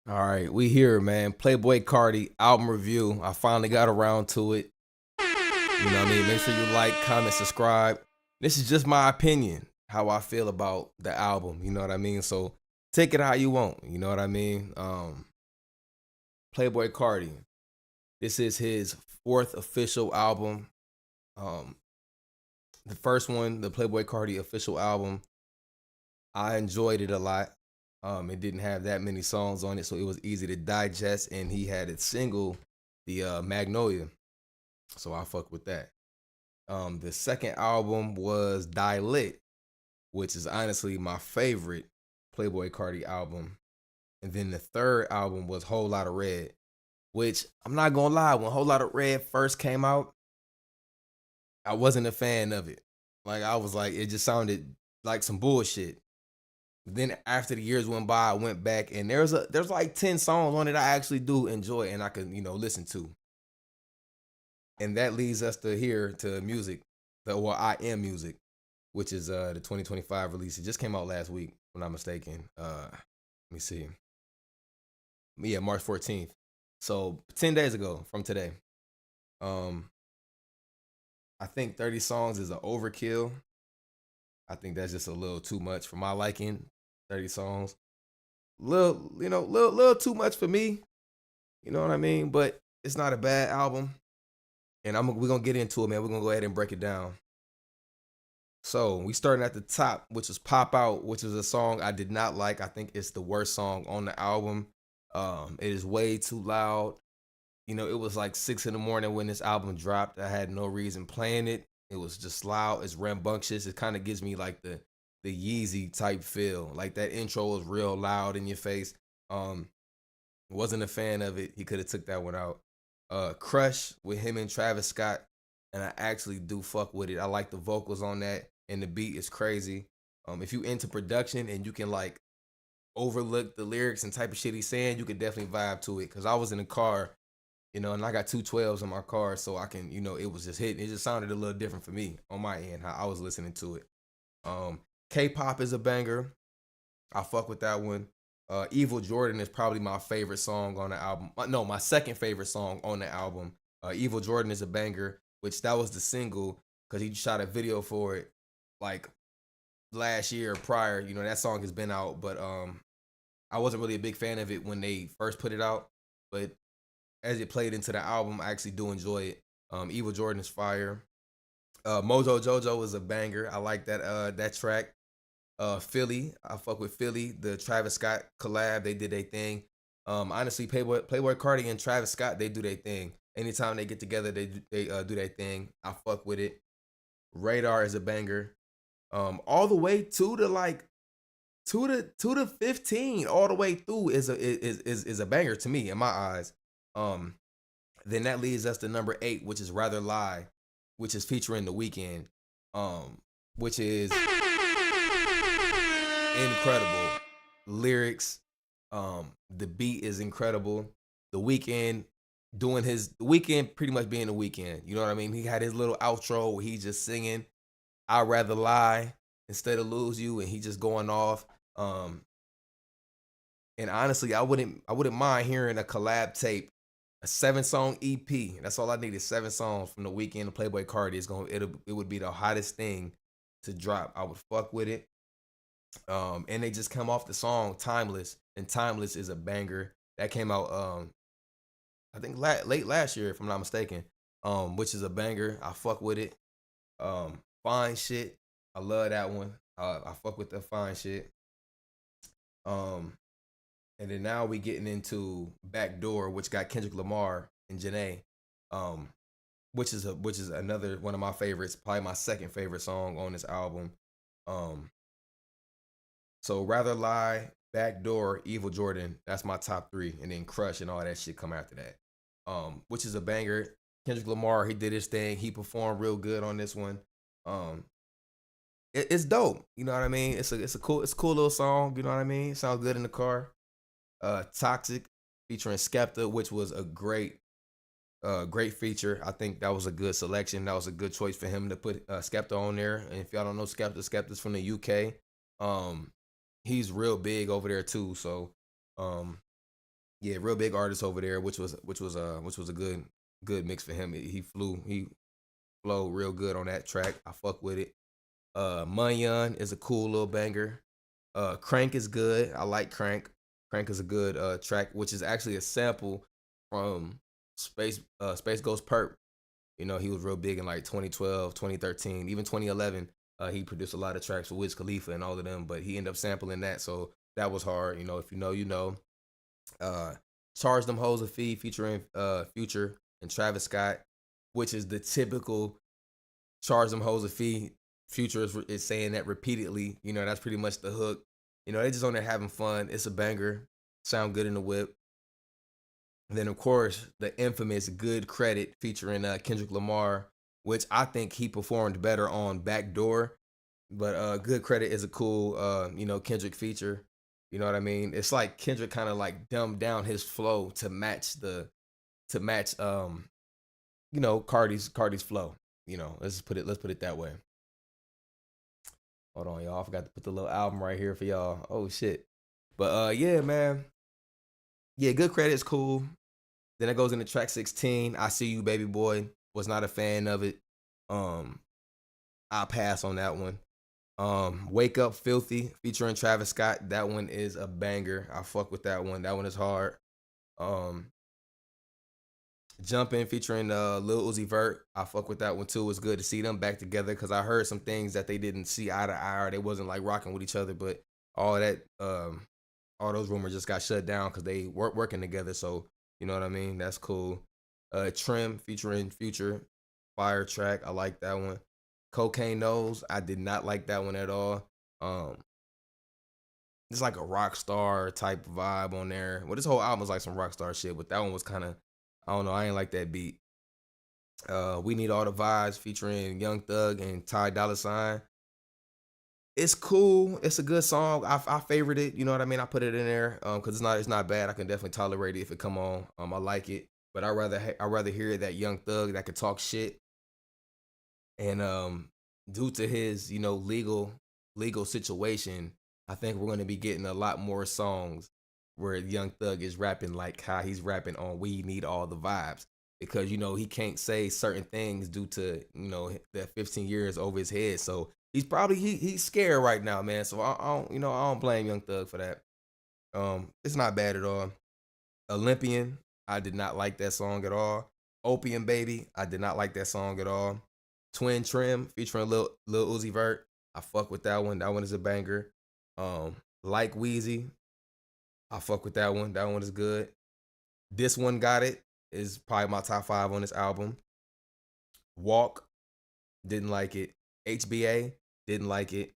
All right, we here, man. Playboi Carti album review. I finally got around to it. You know what I mean? Make sure you like, comment, subscribe. This is just my opinion, how I feel about the album. You know what I mean? So take it how you want. You know what I mean? Playboi Carti. This is his fourth official album. Um, the first one, the Playboi Carti official album, I enjoyed it a lot. It didn't have that many songs on it, so it was easy to digest. And he had its single, the Magnolia. So I fuck with that. The second album was Die Lit, which is honestly my favorite Playboi Carti album. And then the third album was Whole Lotta Red, which I'm not gonna lie, when Whole Lotta Red first came out, I wasn't a fan of it. Like I was like, it just sounded like some bullshit. Then after the years went by, I went back and there's like 10 songs on it I actually do enjoy and I can, listen to. And that leads us to here to music, I am music, which is the 2025 release. It just came out last week, if I'm not mistaken. Let me see. Yeah, March 14th. So 10 days ago from today. Um, I think 30 songs is an overkill. I think that's just a little too much for my liking. 30 songs. Little too much for me. You know what I mean? But it's not a bad album. And we're gonna get into it, man. We're gonna go ahead and break it down. So we starting at the top, which is Pop Out, which is a song I did not like. I think it's the worst song on the album. It is way too loud. It was like 6 in the morning when this album dropped. I had no reason playing it. It was just loud. It's rambunctious. It kind of gives me like the Yeezy type feel. Like that intro was real loud in your face. Wasn't a fan of it. He could have took that one out. Crush with him and Travis Scott, and I actually do fuck with it. I like the vocals on that, and the beat is crazy. If you into production and you can like overlook the lyrics and type of shit he's saying, you could definitely vibe to it. Cause I was in the car, and I got 212s in my car, so I can, it was just hitting. It just sounded a little different for me on my end how I was listening to it. Um, K-pop is a banger. I fuck with that one. Evil Jordan is probably my favorite song on the album. No, my second favorite song on the album. Evil Jordan is a banger, which that was the single because he shot a video for it like last year or prior. That song has been out, but I wasn't really a big fan of it when they first put it out. But as it played into the album, I actually do enjoy it. Evil Jordan is fire. Mojo Jojo is a banger. I like that track. Philly, I fuck with Philly. The Travis Scott collab, they did their thing. Honestly, Playboi Carti and Travis Scott, they do their thing. Anytime they get together, they do their thing. I fuck with it. Radar is a banger. All the way to like two to 15, all the way through is a banger to me in my eyes. Um, then that leads us to number 8, which is Rather Lie, which is featuring The Weeknd, which is incredible lyrics. The beat is incredible. The Weeknd the Weeknd pretty much being the Weeknd. You know what I mean? He had his little outro where he's just singing "I'd rather lie instead of lose you," and he just going off. Um, and honestly, I wouldn't mind hearing a collab tape, a 7-song EP. That's all I need is 7 songs from The Weeknd and Playboi Carti. It would be the hottest thing to drop. I would fuck with it. And they just come off the song Timeless, and Timeless is a banger that came out I think late last year if I'm not mistaken. Which is a banger. I fuck with it. Fine Shit, I love that one. I fuck with the Fine Shit. Um and then now we getting into Backdoor, which got Kendrick Lamar and Janae. Um which is another one of my favorites, probably my second favorite song on this album. Um So Rather Lie, Backdoor, Evil Jordan, that's my top 3. And then Crush and all that shit come after that. Which is a banger. Kendrick Lamar, he did his thing. He performed real good on this one. Um, it's dope. You know what I mean? It's a cool little song. You know what I mean? It sounds good in the car. Toxic, featuring Skepta, which was a great feature. I think that was a good selection. That was a good choice for him to put Skepta on there. And if y'all don't know Skepta's from the UK. He's real big over there too. So Yeah, real big artist over there, which was a good mix for him. He flowed real good on that track. I fuck with it. Munyon is a cool little banger. Crank is good. I like Crank. Crank is a good track, which is actually a sample from Space Ghost Perp. You know, he was real big in like 2012, 2013, even 2011. He produced a lot of tracks for Wiz Khalifa and all of them, but he ended up sampling that, so that was hard. You know, if you know, you know. Uh, Charge Them Hoes a Fee featuring Future and Travis Scott, which is the typical Charge Them Hoes a Fee. Future is saying that repeatedly. You know, that's pretty much the hook. You know, they just on there having fun. It's a banger. Sound good in the whip. And then of course the infamous Good Credit featuring Kendrick Lamar, which I think he performed better on Backdoor. But Good Credit is a cool Kendrick feature. You know what I mean? It's like Kendrick kind of like dumbed down his flow to match Carti's flow. You know, let's put it that way. Hold on, y'all. I forgot to put the little album right here for y'all. Oh shit. But yeah, man. Yeah, Good Credit is cool. Then it goes into track 16. I See You, Baby Boy. Was not a fan of it. Um, I pass on that one. Wake Up Filthy featuring Travis Scott. That one is a banger. I fuck with that one. That one is hard. Um, Jumpin' featuring Lil Uzi Vert. I fuck with that one too. It's good to see them back together because I heard some things that they didn't see eye to eye or they wasn't like rocking with each other. But all that, all those rumors just got shut down because they weren't working together. So you know what I mean. That's cool. Trim featuring Future, fire track. I like that one. Cocaine Nose. I did not like that one at all. Um, it's like a rock star type vibe on there. Well, this whole album is like some rock star shit, but that one was kind of, I don't know. I ain't like that beat. We Need All the Vibes featuring Young Thug and Ty Dolla Sign. It's cool. It's a good song. I favorite it. You know what I mean. I put it in there because it's not bad. I can definitely tolerate it if it come on. I like it, but I rather hear that Young Thug that could talk shit and due to his legal situation, I think we're going to be getting a lot more songs where Young Thug is rapping like how he's rapping on "We Need All the Vibes" because he can't say certain things due to that 15 years over his head. So he's probably he's scared right now, man. So I don't blame Young Thug for that. It's not bad at all. Olympian, I did not like that song at all. Opium Baby, I did not like that song at all. Twin Trim featuring Lil Uzi Vert, I fuck with that one. That one is a banger. Like Wheezy, I fuck with that one. That one is good. This One Got It is probably my top five on this album. Walk, didn't like it. HBA, didn't like it.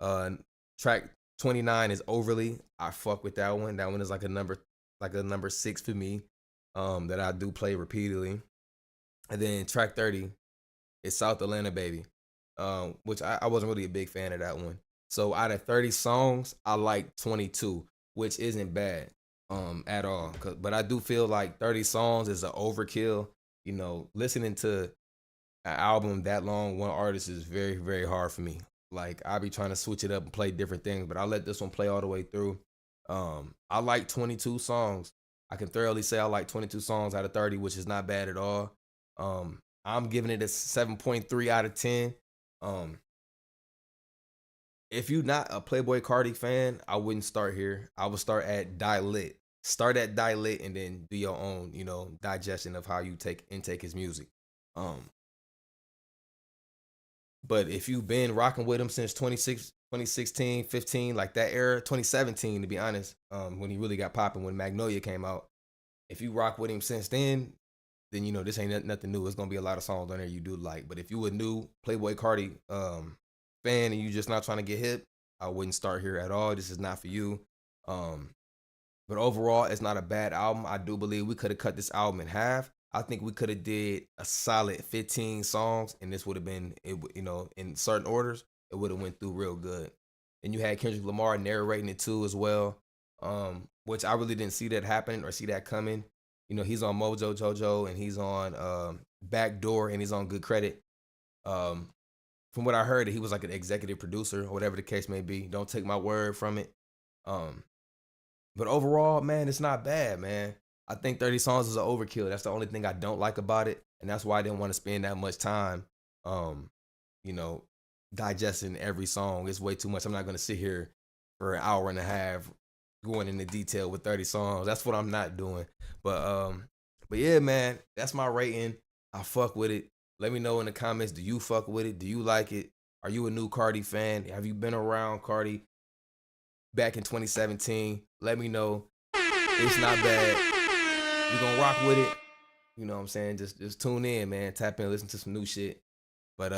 Uh, Track 29 is Overly. I fuck with that one. That one is like a number six for me. That I do play repeatedly. And then track 30 is South Atlanta Baby. Which I wasn't really a big fan of that one. So out of 30 songs, I like 22, which isn't bad at all. But I do feel like 30 songs is an overkill. Listening to an album that long, one artist is very, very hard for me. Like I be trying to switch it up and play different things, but I let this one play all the way through. I like 22 songs. I can thoroughly say I like 22 songs out of 30, which is not bad at all. I'm giving it a 7.3 out of 10. Um, if you're not a Playboi Carti fan, I wouldn't start here. I would start at Die Lit. Start at Die Lit and then do your own, digestion of how you intake his music. Um, But if you've been rocking with him since 2016, 15, like that era, 2017 to be honest, when he really got popping when Magnolia came out, if you rock with him since then this ain't nothing new. It's gonna be a lot of songs on there you do like. But if you a new Playboy Cardi fan and you just not trying to get hip, I wouldn't start here at all. This is not for you. Um, but overall, it's not a bad album. I do believe we could have cut this album in half. I think we could have did a solid 15 songs, and this would have been it. In certain orders, it would have went through real good. And you had Kendrick Lamar narrating it too as well, which I really didn't see that happening or see that coming. He's on Mojo Jojo and he's on Backdoor and he's on Good Credit. Um, from what I heard, he was like an executive producer or whatever the case may be. Don't take my word from it. Um, But overall, man, it's not bad, man. I think 30 songs is an overkill. That's the only thing I don't like about it, and that's why I didn't want to spend that much time, um, you know, digesting every song. It's way too much. I'm not gonna sit here for an hour and a half going into detail with 30 songs. That's what I'm not doing. But but yeah, man, that's my rating. I fuck with it. Let me know in the comments. Do you fuck with it? Do you like it? Are you a new Carti fan? Have you been around Carti back in 2017? Let me know. It's not bad. You're gonna rock with it. You know what I'm saying? Just tune in, man. Tap in, listen to some new shit. But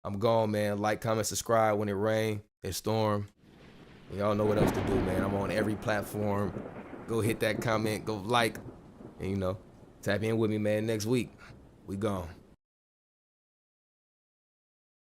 I'm gone, man. Like, comment, subscribe when it rain, it storm. Y'all know what else to do, man. I'm on every platform. Go hit that comment, go like, and tap in with me, man. Next week, we gone.